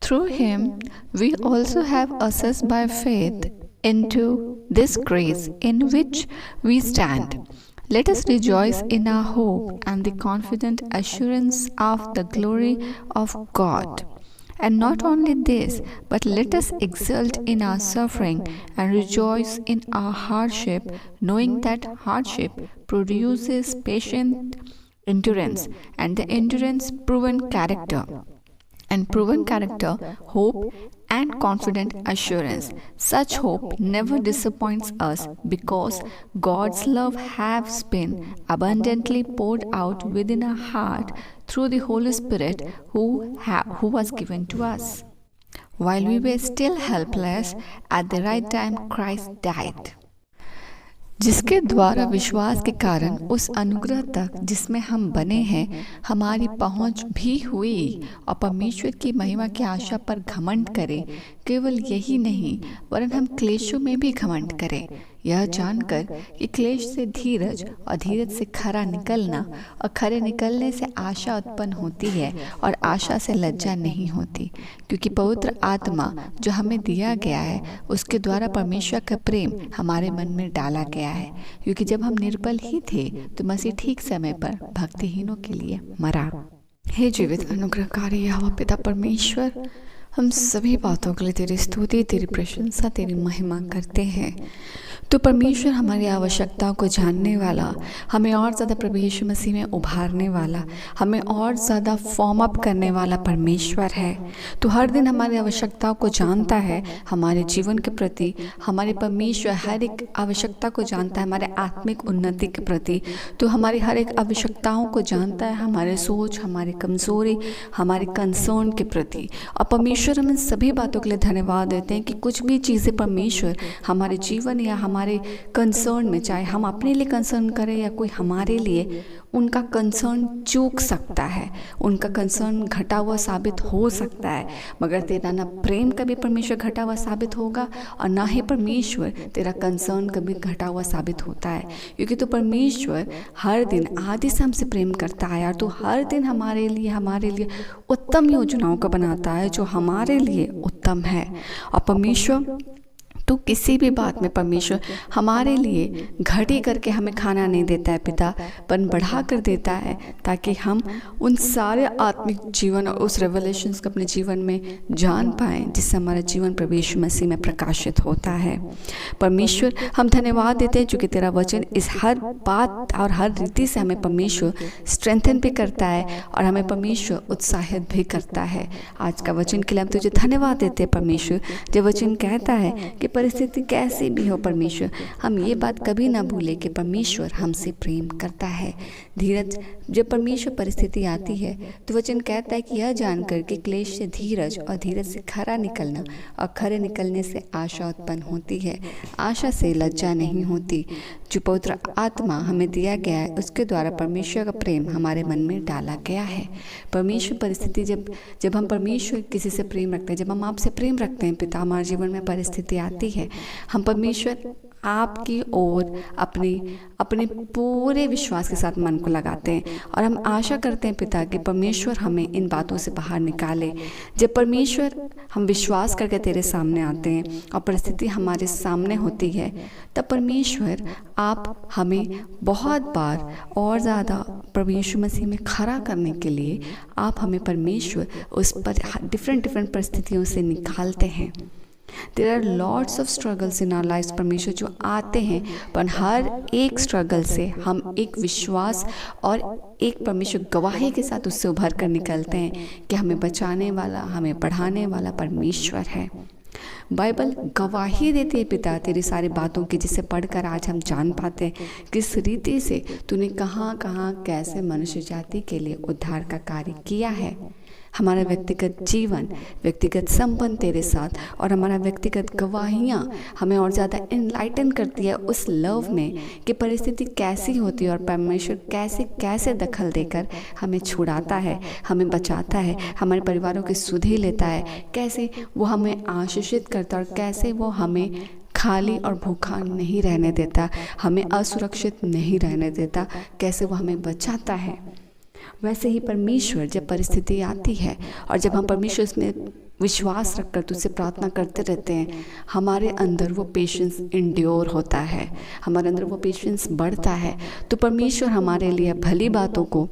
Through him, we also have access by faith into this grace in which we stand. Let us rejoice in our hope and the confident assurance of the glory of God. And not only this, but let us exult in our suffering and rejoice in our hardship, knowing that hardship produces patient endurance, and the endurance proven character, and proven character, hope, and confident assurance. Such hope never disappoints us because God's love has been abundantly poured out within our heart through the Holy Spirit who was given to us. While we were still helpless, at the right time Christ died. जिसके द्वारा विश्वास के कारण उस अनुग्रह तक जिसमें हम बने हैं हमारी पहुंच भी हुई और परमेश्वर की महिमा की आशा पर घमंड करें। केवल यही नहीं वरन हम क्लेशों में भी घमंड करें, यह जानकर कि क्लेश से धीरज और धीरज से खरा निकलना और खरे निकलने से आशा उत्पन्न होती है और आशा से लज्जा नहीं होती, क्योंकि पवित्र आत्मा जो हमें दिया गया है उसके द्वारा परमेश्वर का प्रेम हमारे मन में डाला गया है। क्योंकि जब हम निर्बल ही थे तो मसीह ठीक समय पर भक्तिहीनों के लिए मरा। हे जीवित अनुग्रहकारी यहोवा पिता परमेश्वर, हम सभी बातों के लिए तेरी स्तुति, तेरी प्रशंसा, तेरी महिमा करते हैं। तो परमेश्वर हमारी आवश्यकताओं को जानने वाला, हमें और ज़्यादा प्रभु यीशु मसीह में उभारने वाला, हमें और ज़्यादा फॉर्म अप करने वाला परमेश्वर है। तो हर दिन हमारी आवश्यकताओं को जानता है, हमारे जीवन के प्रति हमारे परमेश्वर हर एक आवश्यकता को जानता है, हमारे आत्मिक उन्नति के प्रति। तो हमारी हर एक आवश्यकताओं को जानता है, हमारे सोच, हमारी कमज़ोरी, हमारे कंसर्न के प्रति। और परमेश्वर हम इन सभी बातों के लिए धन्यवाद देते हैं कि कुछ भी चीज़ें परमेश्वर हमारे जीवन या हमारे कंसर्न में, चाहे हम अपने लिए कंसर्न करें या कोई हमारे लिए, उनका कंसर्न चूक सकता है, उनका कंसर्न घटा हुआ साबित हो सकता है, मगर तेरा ना प्रेम कभी परमेश्वर घटा हुआ साबित होगा और ना ही परमेश्वर तेरा कंसर्न कभी घटा हुआ साबित होता है। क्योंकि तो परमेश्वर हर दिन आदि से हमसे प्रेम करता है और तो हर दिन हमारे लिए उत्तम योजनाओं को बनाता है जो हमारे लिए उत्तम है। और परमेश्वर तो किसी भी बात में परमेश्वर हमारे लिए घटी करके हमें खाना नहीं देता है पिता, पर बढ़ा कर देता है ताकि हम उन सारे आत्मिक जीवन और उस रेवलेशंस को अपने जीवन में जान पाएँ, जिससे हमारा जीवन प्रभु यीशु मसीह में प्रकाशित होता है। परमेश्वर हम धन्यवाद देते हैं क्योंकि तेरा वचन इस हर बात और हर रीति से हमें परमेश्वर स्ट्रेंथन भी करता है और हमें परमेश्वर उत्साहित भी करता है। आज का वचन के लिए हम तुझे धन्यवाद देते हैं परमेश्वर। जो वचन कहता है कि परिस्थिति कैसी भी हो परमेश्वर, हम ये बात कभी ना भूलें कि परमेश्वर हमसे प्रेम करता है। धीरज, जब परमेश्वर परिस्थिति आती है तो वचन कहता है कि यह जानकर कि क्लेश से धीरज और धीरज से खरा निकलना और खरे निकलने से आशा उत्पन्न होती है। आशा से लज्जा नहीं होती। जो पवित्र आत्मा हमें दिया गया है उसके द्वारा परमेश्वर का प्रेम हमारे मन में डाला गया है। परमेश्वर परिस्थिति, जब हम परमेश्वर किसी से प्रेम रखते हैं, जब हम आपसे प्रेम रखते हैं पिता, हमारे जीवन में परिस्थिति आती है, हम परमेश्वर आपकी ओर अपने पूरे विश्वास के साथ मन को लगाते हैं और हम आशा करते हैं पिता कि परमेश्वर हमें इन बातों से बाहर निकाले। जब परमेश्वर हम विश्वास करके तेरे सामने आते हैं और परिस्थिति हमारे सामने होती है, तब परमेश्वर आप हमें बहुत बार और ज़्यादा प्रभु यीशु मसीह में खड़ा करने के लिए आप हमें परमेश्वर उस पर डिफरेंट परिस्थितियों से निकालते हैं। There are lots of struggles in our lives परमेश्वर जो आते हैं, पर हर एक स्ट्रगल से हम एक विश्वास और एक परमेश्वर गवाही के साथ उससे उभर कर निकलते हैं कि हमें बचाने वाला, हमें बढ़ाने वाला परमेश्वर है। बाइबल गवाही देती है पिता तेरी सारी बातों की, जिसे पढ़कर आज हम जान पाते हैं किस रीति से तूने कहाँ कैसे मनुष्य जाति के लिए उद्धार का कार्य किया है। हमारा व्यक्तिगत जीवन, व्यक्तिगत संबंध तेरे साथ और हमारा व्यक्तिगत गवाहियाँ हमें और ज़्यादा इनलाइटन करती है उस लव में कि परिस्थिति कैसी होती है और परमेश्वर कैसे दखल देकर हमें छुड़ाता है, हमें बचाता है, हमारे परिवारों की सुधि लेता है, कैसे वो हमें आशीषित करता है और कैसे वो हमें खाली और भूखा नहीं रहने देता, हमें असुरक्षित नहीं रहने देता, कैसे वो हमें बचाता है। वैसे ही परमेश्वर जब परिस्थिति आती है और जब हम परमेश्वर में विश्वास रखकर तुझसे प्रार्थना करते रहते हैं, हमारे अंदर वो पेशेंस इंड्योर होता है, हमारे अंदर वो पेशेंस बढ़ता है। तो परमेश्वर हमारे लिए भली बातों को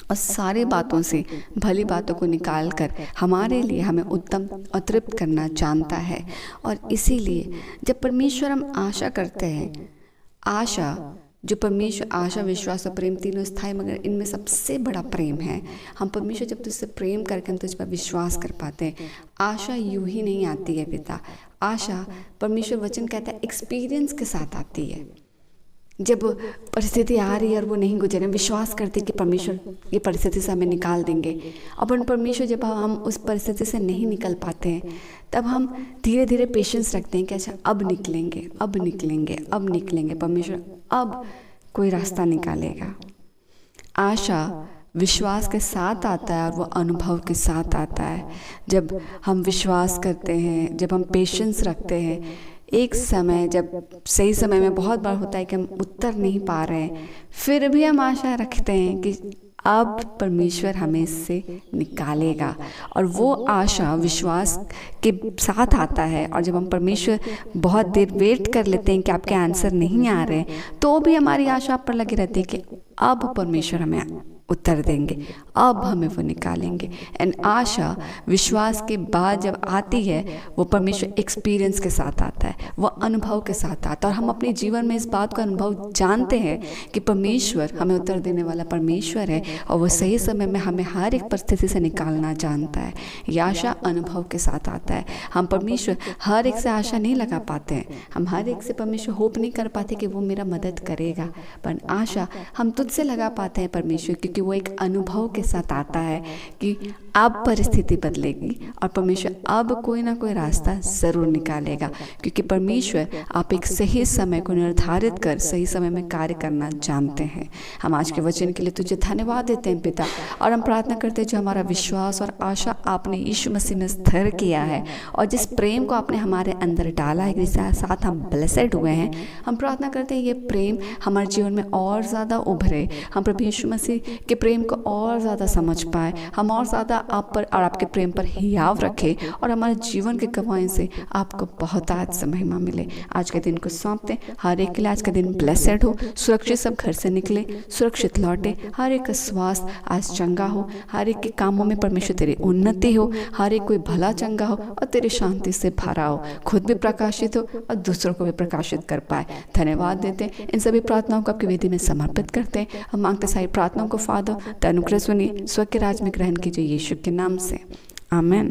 और सारी बातों से भली बातों को निकाल कर हमारे लिए हमें उत्तम और तृप्त करना जानता है। और इसीलिए जब परमेश्वर हम आशा करते हैं, आशा जो परमेश्वर, आशा, विश्वास और प्रेम तीनों स्थायी, मगर इनमें सबसे बड़ा प्रेम है। हम परमेश्वर जब तुझसे प्रेम करके हम तुझ पर विश्वास कर पाते हैं। आशा यूं ही नहीं आती है पिता, आशा परमेश्वर वचन कहता है एक्सपीरियंस के साथ आती है। जब परिस्थिति आ रही है और वो नहीं गुजरे, विश्वास करते कि परमेश्वर ये परिस्थिति से हमें निकाल देंगे। और परमेश्वर जब हम उस परिस्थिति से नहीं निकल पाते हैं, तब हम धीरे धीरे पेशेंस रखते हैं कि अच्छा अब निकलेंगे, अब निकलेंगे, अब निकलेंगे, परमेश्वर अब कोई रास्ता निकालेगा। आशा विश्वास के साथ आता है और वो अनुभव के साथ आता है। जब हम विश्वास करते हैं, जब हम पेशेंस रखते हैं, एक समय जब सही समय में बहुत बार होता है कि हम उत्तर नहीं पा रहे हैं, फिर भी हम आशा रखते हैं कि अब परमेश्वर हमें इससे निकालेगा। और वो आशा विश्वास के साथ आता है। और जब हम परमेश्वर बहुत देर वेट कर लेते हैं कि आपके आंसर नहीं आ रहे, तो भी हमारी आशा आप पर लगी रहती है कि अब परमेश्वर हमें उत्तर देंगे, अब हमें वो निकालेंगे। एंड आशा विश्वास के बाद जब आती है, वो परमेश्वर एक्सपीरियंस के साथ आता है, वो अनुभव के साथ आता है। और हम अपने जीवन में इस बात का अनुभव जानते हैं कि परमेश्वर हमें उत्तर देने वाला परमेश्वर है और वो सही समय में हमें हर एक परिस्थिति से निकालना जानता है। ये आशा अनुभव के साथ आता है। हम परमेश्वर हर एक से आशा नहीं लगा पाते हैं, हम हर एक से परमेश्वर होप नहीं कर पाते कि वो मेरा मदद करेगा, पर आशा हम तुझसे लगा पाते हैं परमेश्वर, क्योंकि वो एक अनुभव के साथ आता है कि अब परिस्थिति बदलेगी और परमेश्वर अब कोई ना कोई रास्ता ज़रूर निकालेगा, क्योंकि परमेश्वर आप एक सही समय को निर्धारित कर सही समय में कार्य करना जानते हैं। हम आज के वचन के लिए तुझे धन्यवाद देते हैं पिता, और हम प्रार्थना करते हैं जो हमारा विश्वास और आशा आपने यीशु मसीह में स्थिर किया है और जिस प्रेम को आपने हमारे अंदर डाला है, जिसके साथ हम ब्लेसेड हुए हैं, हम प्रार्थना करते हैं ये प्रेम हमारे जीवन में और ज़्यादा उभरे, हम प्रभु यीशु मसीह के प्रेम को और ज़्यादा समझ पाए, हम और ज़्यादा आप पर और आपके प्रेम पर हियाव रखें और हमारे जीवन के गवाही से आपको बहुत आज से महिमा मिले। आज के दिन को सौंपते, हर एक के लिए आज का दिन ब्लेसेड हो, सुरक्षित सब घर से निकले, सुरक्षित लौटे, हर एक का स्वास्थ्य आज चंगा हो, हर एक के कामों में परमेश्वर तेरी उन्नति हो, हर एक कोई भला चंगा हो और तेरी शांति से भरा हो, खुद भी प्रकाशित हो और दूसरों को भी प्रकाशित कर पाए। धन्यवाद देते, इन सभी प्रार्थनाओं को आपकी वेदी में समर्पित करते हैं। हम मांगते सारी प्रार्थनाओं को फादर अनुग्रह सुनिए, स्वर्ग के राज में ग्रहण कीजिए यीशु के नाम से, आमीन।